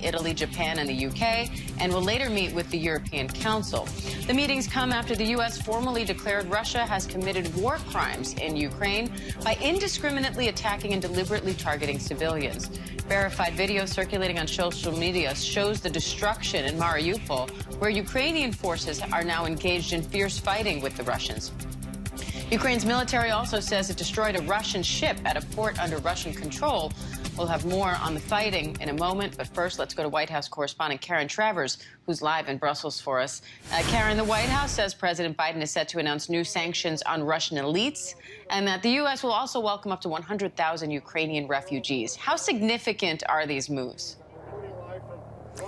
Italy, Japan, and the UK, and will later meet with the European Council. The meetings come after the U.S. formally declared Russia has committed war crimes in Ukraine by indiscriminately attacking and deliberately targeting civilians. Verified video circulating on social media shows the destruction in Mariupol, where Ukrainian forces are now engaged in fierce fighting with the Russians. Ukraine's military also says it destroyed a Russian ship at a port under Russian control. We'll have more on the fighting in a moment, but first, let's go to White House correspondent Karen Travers, who's live in Brussels for us. Karen, the White House says President Biden is set to announce new sanctions on Russian elites and that the U.S. will also welcome up to 100,000 Ukrainian refugees. How significant are these moves?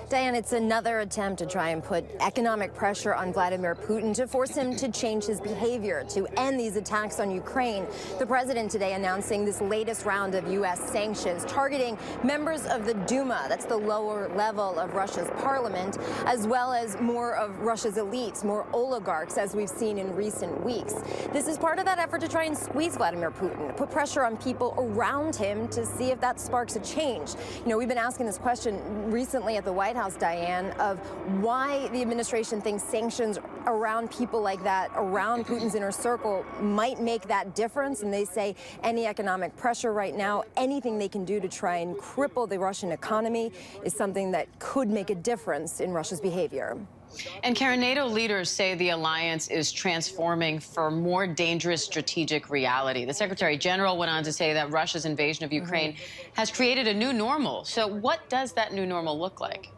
Diane, it's another attempt to try and put economic pressure on Vladimir Putin to force him to change his behavior, to end these attacks on Ukraine. The president today announcing this latest round of U.S. sanctions targeting members of the Duma, that's the lower level of Russia's parliament, as well as more of Russia's elites, more oligarchs, as we've seen in recent weeks. This is part of that effort to try and squeeze Vladimir Putin, put pressure on people around him to see if that sparks a change. You know, we've been asking this question recently at the White House, Diane, of why the administration thinks sanctions around people like that, around Putin's inner circle, might make that difference. And they say any economic pressure right now, anything they can do to try and cripple the Russian economy is something that could make a difference in Russia's behavior. And Karen, NATO leaders say the alliance is transforming for more dangerous strategic reality. The Secretary General went on to say that Russia's invasion of Ukraine has created a new normal. So what does that new normal look like?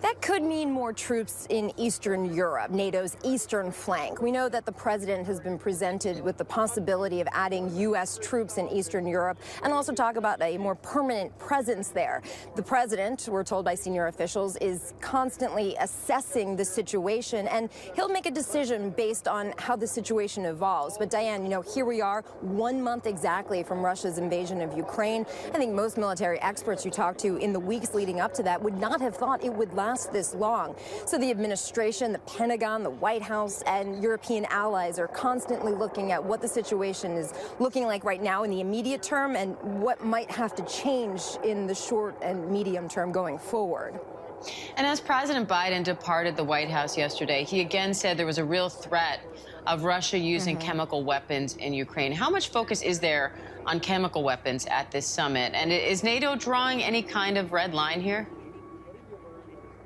That could mean more troops in Eastern Europe, NATO's eastern flank. We know that the president has been presented with the possibility of adding U.S. troops in Eastern Europe and also talk about a more permanent presence there. The president, we're told by senior officials, is constantly assessing the situation, and he'll make a decision based on how the situation evolves. But Diane, you know, here we are 1 month exactly from Russia's invasion of Ukraine. I think most military experts you talk to in the weeks leading up to that would not have thought it would last this long. So the administration, the Pentagon, the White House, and European allies are constantly looking at what the situation is looking like right now in the immediate term and what might have to change in the short and medium term going forward. And as President Biden departed the White House yesterday, he again said there was a real threat of Russia using chemical weapons in Ukraine. How much focus is there on chemical weapons at this summit? And is NATO drawing any kind of red line here?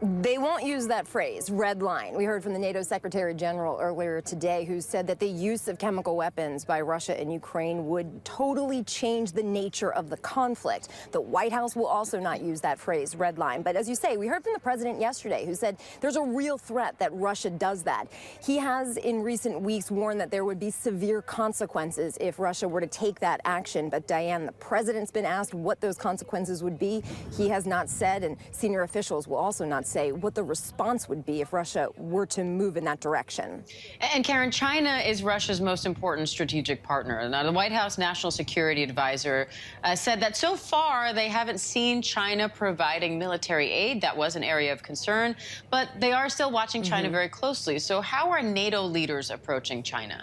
They won't use that phrase, red line. We heard from the NATO Secretary General earlier today, who said that the use of chemical weapons by Russia in Ukraine would totally change the nature of the conflict. The White House will also not use that phrase, red line. But as you say, we heard from the president yesterday, who said there's a real threat that Russia does that. He has in recent weeks warned that there would be severe consequences if Russia were to take that action. But Diane, the president's been asked what those consequences would be. He has not said, and senior officials will also not say what the response would be if Russia were to move in that direction. And Karen, China is Russia's most important strategic partner. Now, the White House National Security Advisor said that so far they haven't seen China providing military aid. That was an area of concern, but they are still watching China very closely. So how are NATO leaders approaching China?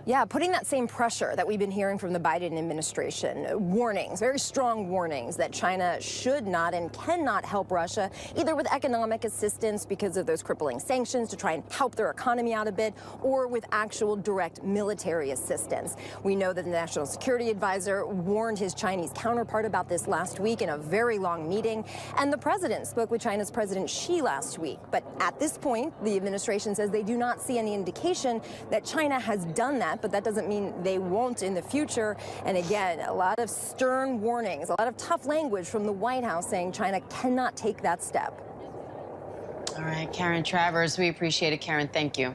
Yeah, putting that same pressure that we've been hearing from the Biden administration, warnings, very strong warnings that China should not and cannot help Russia, either with economic assistance because of those crippling sanctions to try and help their economy out a bit, or with actual direct military assistance. We know that the National Security Advisor warned his Chinese counterpart about this last week in a very long meeting, and the president spoke with China's President Xi last week. But at this point, the administration says they do not see any indication that China has done that. But that doesn't mean they won't in the future. And again, a lot of stern warnings, a lot of tough language from the White House saying China cannot take that step. All right, Karen Travers, we appreciate it. Karen, thank you.